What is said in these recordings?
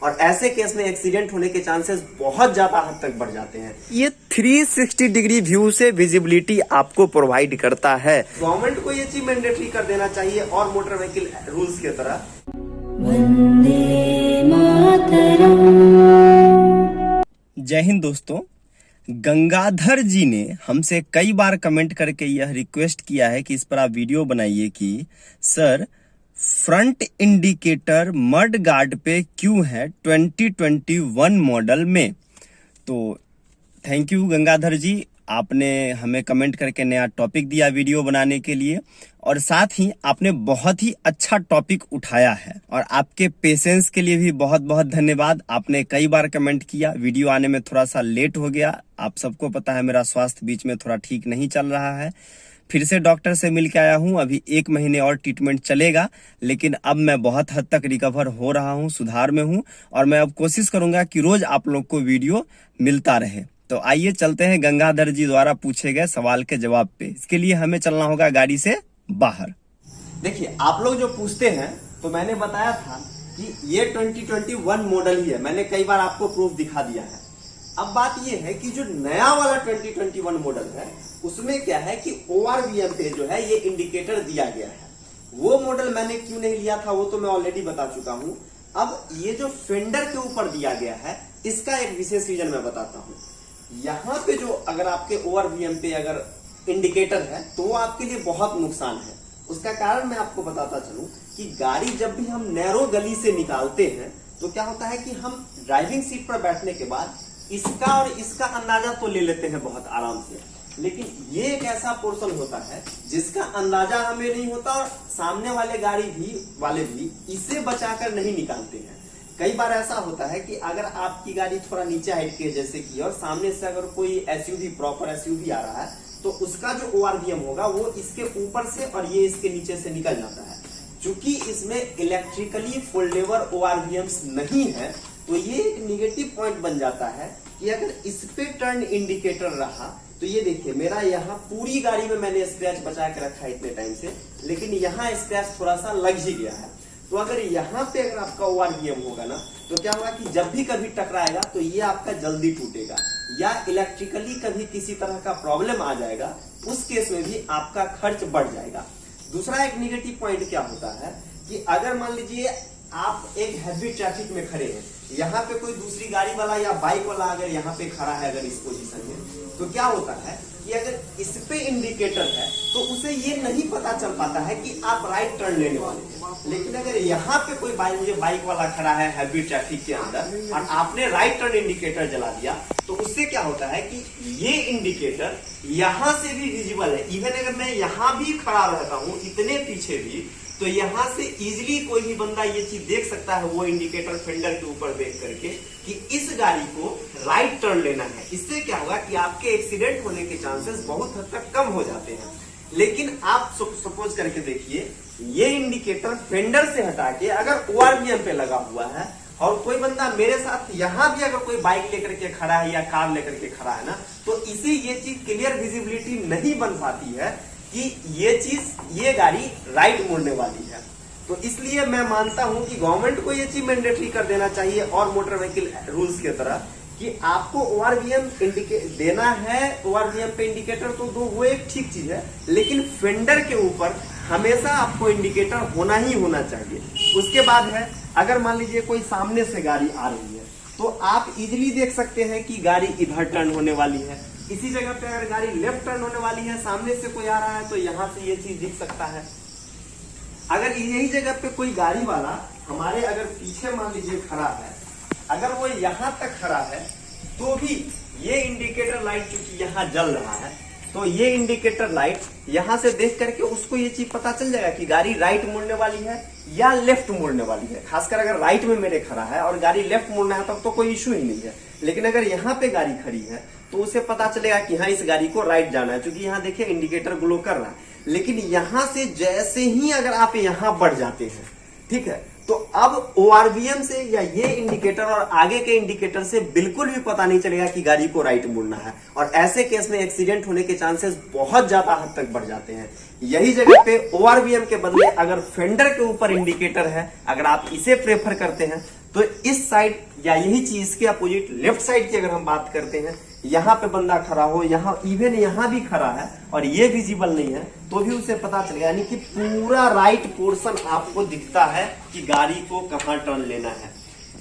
और ऐसे केस में एक्सीडेंट होने के चांसेस बहुत ज्यादा हद तक बढ़ जाते हैं। ये 360 डिग्री व्यू से विजिबिलिटी आपको प्रोवाइड करता है। गवर्नमेंट को ये चीज मैंडेटरी कर देना चाहिए और मोटर व्हीकल रूल्स की तरह। वंदे मातरम। जय हिंद दोस्तों, गंगाधर जी ने हमसे कई बार कमेंट करके यह रिक्वेस्ट किया है कि इस पर आप वीडियो बनाइए कि sir front indicator mud guard पे क्यों है 2021 मॉडल में। तो थैंक यू गंगाधर जी, आपने हमें कमेंट करके नया टॉपिक दिया वीडियो बनाने के लिए, और साथ ही आपने बहुत ही अच्छा टॉपिक उठाया है, और आपके पेशेंस के लिए भी बहुत बहुत धन्यवाद। आपने कई बार कमेंट किया, वीडियो आने में थोड़ा सा लेट हो गया। आप सबको पता है मेरा स्वास्थ्य बीच में थोड़ा ठीक नहीं चल रहा है, फिर से डॉक्टर से मिल के आया हूं। अभी 1 महीने और ट्रीटमेंट चलेगा, लेकिन अब मैं बहुत हद तक रिकवर हो रहा हूं, सुधार में हूं, और मैं अब कोशिश करूंगा कि रोज आप लोग को वीडियो मिलता रहे। तो आइए चलते हैं गंगाधर जी द्वारा पूछे गए सवाल के जवाब पे। इसके लिए हमें चलना होगा गाड़ी से बाहर। देखिए, आप लोग जो पूछते हैं, तो मैंने बताया था कि ये 2021 मॉडल ही है। मैंने कई बार आपको प्रूफ दिखा दिया है। अब बात ये है कि जो नया वाला 2021 मॉडल है, उसमें क्या है कि ORVM पे जो है ये इंडिकेटर दिया गया है। वो मॉडल मैंने क्यों नहीं लिया था वो तो मैं ऑलरेडी बता चुका हूं। अब ये जो फेंडर के ऊपर दिया गया है, इसका एक विशेष रीजन मैं बताता हूं। यहाँ पे जो अगर आपके ORVM पे अगर इंडिकेटर है तो वो आपके लिए बहुत नुकसान है। उसका कारण मैं आपको बताता चलूं कि गाड़ी जब भी हम नैरो गली से निकालते हैं तो क्या होता है कि हम ड्राइविंग सीट पर बैठने के बाद इसका और इसका अंदाजा तो ले लेते हैं बहुत आराम से, लेकिन ये एक ऐसा पोर्शन होता है जिसका अंदाजा हमें नहीं होता, और सामने वाले वाले भी इसे बचाकर नहीं निकालते हैं। कई बार ऐसा होता है कि अगर आपकी गाड़ी थोड़ा नीचे हाइट की है जैसे कि, और सामने से अगर कोई SUV प्रॉपर SUV आ रहा है, तो उसका जो ORVM होगा वो इसके ऊपर से और ये इसके नीचे से निकल जाता है। चूंकि इसमें इलेक्ट्रिकली फोल्डेबल ORVMs नहीं है, तो ये एक निगेटिव पॉइंट बन जाता है कि अगर इस पे टर्न इंडिकेटर रहा, तो ये देखिए मेरा यहाँ पूरी गाड़ी में मैंने स्क्रैच बचा के रखा है इतने टाइम से, लेकिन यहाँ स्क्रैच थोड़ा सा लग ही गया है। तो अगर यहाँ पे अगर आपका ORVM होगा ना, तो क्या होगा कि जब भी कभी टकराएगा तो ये आपका जल्दी टूटेगा, या इलेक्ट्रिकली कभी किसी तरह का प्रॉब्लम आ जाएगा, उस केस में भी आपका खर्च बढ़ जाएगा। दूसरा एक निगेटिव पॉइंट क्या होता है कि अगर मान लीजिए आप एक हैवी ट्रैफिक में खड़े हैं, यहाँ पे कोई दूसरी गाड़ी वाला या बाइक वाला अगर यहाँ पे खड़ा है अगर इस पोजीशन में, तो क्या होता है कि अगर इस पे इंडिकेटर है तो उसे ये नहीं पता चल पाता है कि आप राइट टर्न लेने वाले हैं। लेकिन अगर यहाँ पे कोई बाइक वाला खड़ा है हैवी ट्रैफिक के अंदर और आपने राइट टर्न इंडिकेटर जला दिया, तो उससे क्या होता है कि ये इंडिकेटर यहाँ से भी विजिबल है। इवन अगर मैं यहाँ भी खड़ा रहता हूँ इतने पीछे भी, तो यहाँ से इजीली कोई भी बंदा ये चीज देख सकता है, वो इंडिकेटर फेंडर के ऊपर देख करके, कि इस गाड़ी को राइट टर्न लेना है। इससे क्या होगा कि आपके एक्सीडेंट होने के चांसेस बहुत हद तक कम हो जाते हैं। लेकिन आप सपोज करके देखिए, ये इंडिकेटर फेंडर से हटा के अगर ORVM पे लगा हुआ है, और कोई बंदा मेरे साथ यहाँ भी अगर कोई बाइक लेकर के खड़ा है या कार लेकर के खड़ा है ना, तो इसे ये चीज क्लियर विजिबिलिटी नहीं बन पाती है कि ये गाड़ी राइट मुड़ने वाली है। तो इसलिए मैं मानता हूं कि गवर्नमेंट को ये चीज मैंडेटरी कर देना चाहिए और मोटर व्हीकल रूल्स की तरह, कि आपको ORVM देना है। ORVM पे इंडिकेटर तो दो, वो एक ठीक चीज है, लेकिन फेंडर के ऊपर हमेशा आपको इंडिकेटर होना ही होना चाहिए। उसके बाद है, अगर मान लीजिए कोई सामने से गाड़ी आ रही है, तो आप इजिली देख सकते हैं कि गाड़ी इधर टर्न होने वाली है। इसी जगह पे अगर गाड़ी लेफ्ट टर्न होने वाली है, सामने से कोई आ रहा है, तो यहाँ से ये चीज दिख सकता है। अगर यही जगह पे कोई गाड़ी वाला हमारे अगर पीछे मान लीजिए खड़ा है, अगर वो यहाँ तक खड़ा है, तो भी ये इंडिकेटर लाइट चूंकि यहाँ जल रहा है, तो ये इंडिकेटर लाइट यहाँ से देख करके उसको ये चीज पता चल जाएगा कि गाड़ी राइट मुड़ने वाली है या लेफ्ट मुड़ने वाली है। खासकर अगर राइट में मेरे खड़ा है और गाड़ी लेफ्ट मुड़ना है, तब तो कोई इश्यू ही नहीं है। लेकिन अगर यहाँ पे गाड़ी खड़ी है, तो उसे पता चलेगा कि हाँ, इस गाड़ी को राइट जाना है, क्योंकि यहाँ देखिए इंडिकेटर ग्लो कर रहा है। लेकिन यहाँ से जैसे ही अगर आप यहाँ बढ़ जाते हैं, ठीक है, तो अब ORVM से या ये इंडिकेटर और आगे के इंडिकेटर से बिल्कुल भी पता नहीं चलेगा कि गाड़ी को राइट मुड़ना है, और ऐसे केस में एक्सीडेंट होने के चांसेस बहुत ज्यादा हद तक बढ़ जाते हैं। यही जगह पे ORVM के बदले अगर फेंडर के ऊपर इंडिकेटर है, अगर आप इसे प्रेफर करते हैं, तो इस साइड या यही चीज इसके अपोजिट लेफ्ट साइड की अगर हम बात करते हैं, यहाँ पे बंदा खड़ा हो, यहाँ इवन यहाँ भी खड़ा है और ये विजिबल नहीं है, तो भी उसे पता चलेगा। यानी कि पूरा राइट पोर्शन आपको दिखता है कि गाड़ी को कहाँ टर्न लेना है।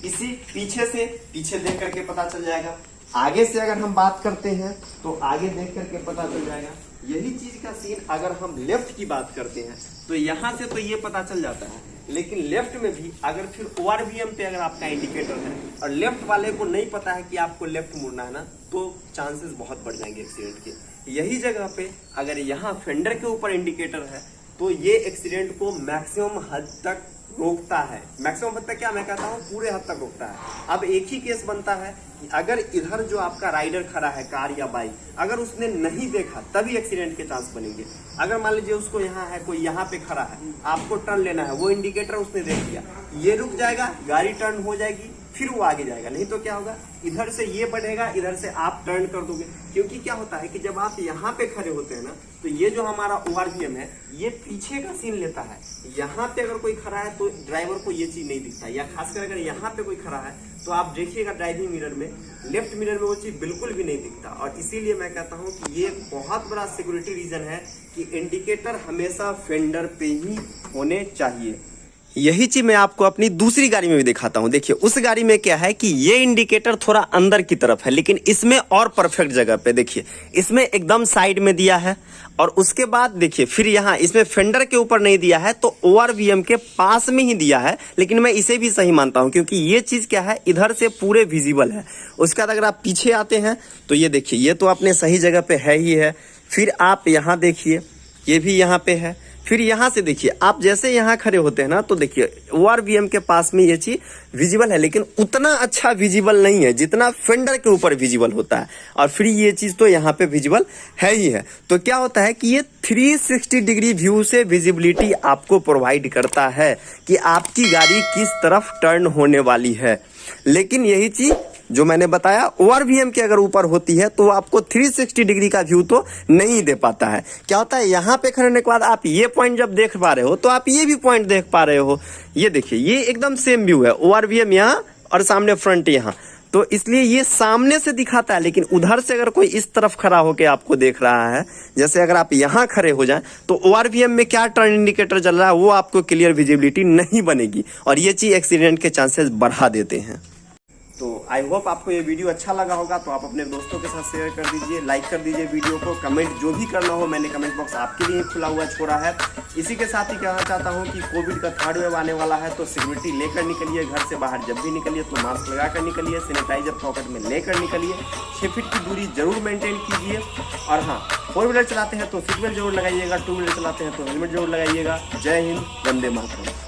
इसी पीछे देख करके पता चल जाएगा। आगे से अगर हम बात करते हैं तो आगे देख करके पता चल जाएगा। यही चीज का सीन अगर हम लेफ्ट की बात करते हैं तो यहां से तो ये पता चल जाता है, लेकिन लेफ्ट में भी अगर फिर ORVM पे अगर आपका इंडिकेटर है और लेफ्ट वाले को नहीं पता है कि आपको लेफ्ट मुड़ना है ना, तो चांसेस बहुत बढ़ जाएंगे एक्सीडेंट के। यही जगह पे अगर यहाँ फेंडर के ऊपर इंडिकेटर है तो ये एक्सीडेंट को मैक्सिमम हद तक रोकता है। मैक्सिमम हद तक क्या मैं कहता हूँ, पूरे हद तक रोकता है। अब एक ही केस बनता है कि अगर इधर जो आपका राइडर खड़ा है कार या बाइक, अगर उसने नहीं देखा तभी एक्सीडेंट के चांस बनेंगे। अगर मान लीजिए उसको यहाँ है, कोई यहाँ पे खड़ा है, आपको टर्न लेना है, वो इंडिकेटर उसने देख लिया, ये रुक जाएगा, गाड़ी टर्न हो जाएगी, फिर वो आगे जाएगा। नहीं तो क्या होगा, इधर से ये बढ़ेगा, इधर से आप टर्न कर दोगे। क्योंकि क्या होता है कि जब आप यहाँ पे खड़े होते हैं ना, तो ये जो हमारा ORVM है ये पीछे का सीन लेता है। यहाँ पे अगर कोई खड़ा है तो ड्राइवर को ये चीज नहीं दिखता, या खासकर अगर यहाँ पे कोई खड़ा है तो आप देखिएगा ड्राइविंग मिरर में, लेफ्ट मिरर में वो चीज बिल्कुल भी नहीं दिखता। और इसीलिए मैं कहता हूँ कि ये बहुत बड़ा सिक्योरिटी रीजन है कि इंडिकेटर हमेशा फेंडर पे ही होने चाहिए। यही चीज मैं आपको अपनी दूसरी गाड़ी में भी दिखाता हूं। देखिए उस गाड़ी में क्या है कि ये इंडिकेटर थोड़ा अंदर की तरफ है, लेकिन इसमें और परफेक्ट जगह पे। देखिए इसमें एकदम साइड में दिया है, और उसके बाद देखिए फिर यहाँ इसमें फेंडर के ऊपर नहीं दिया है, तो ORVM के पास में ही दिया है। लेकिन मैं इसे भी सही मानता हूं, क्योंकि ये चीज क्या है, इधर से पूरे विजिबल है। उसके बाद अगर आप पीछे आते हैं तो ये देखिए, ये तो अपने सही जगह पे है ही है। फिर आप यहाँ देखिए, ये भी यहाँ पे है। फिर यहाँ से देखिए, आप जैसे यहाँ खड़े होते हैं ना, तो देखिए ORVM के पास में ये चीज विजिबल है, लेकिन उतना अच्छा विजिबल नहीं है जितना फेंडर के ऊपर विजिबल होता है। और फिर ये चीज तो यहाँ पे विजिबल है ही है। तो क्या होता है कि ये 360 डिग्री व्यू से विजिबिलिटी आपको प्रोवाइड करता है कि आपकी गाड़ी किस तरफ टर्न होने वाली है। लेकिन यही चीज जो मैंने बताया, ORVM के अगर ऊपर होती है तो आपको 360 डिग्री का व्यू तो नहीं दे पाता है। क्या होता है, यहाँ पे खड़े होने के बाद आप ये पॉइंट जब देख पा रहे हो तो आप ये भी पॉइंट देख पा रहे हो। ये देखिए, ये एकदम सेम व्यू है, ORVM यहाँ और सामने फ्रंट यहाँ, तो इसलिए ये सामने से दिखाता है। लेकिन उधर से अगर कोई इस तरफ खड़ा होकर आपको देख रहा है, जैसे अगर आप यहाँ खड़े हो जाएं, तो ORVM में क्या टर्न इंडिकेटर चल रहा है वो आपको क्लियर विजिबिलिटी नहीं बनेगी, और ये चीज एक्सीडेंट के चांसेस बढ़ा देते हैं। तो आई होप आपको ये वीडियो अच्छा लगा होगा, तो आप अपने दोस्तों के साथ शेयर कर दीजिए, लाइक कर दीजिए वीडियो को, कमेंट जो भी करना हो मैंने कमेंट बॉक्स आपके लिए खुला हुआ छोड़ा है। इसी के साथ ही कहना चाहता हूँ कि कोविड का 3rd वेव आने वाला है, तो सिक्योरिटी लेकर निकलिए। घर से बाहर जब भी निकलिए तो मास्क लगा कर निकलिए, सैनिटाइजर पॉकेट में लेकर निकलिए, 6 फीट की दूरी जरूर मेंटेन कीजिए। और हाँ, 4 व्हीलर चलाते हैं तो सीट बेल्ट जरूर लगाइएगा, 2 व्हीलर चलाते हैं तो हेलमेट जरूर लगाइएगा। जय हिंद, वंदे मातरम।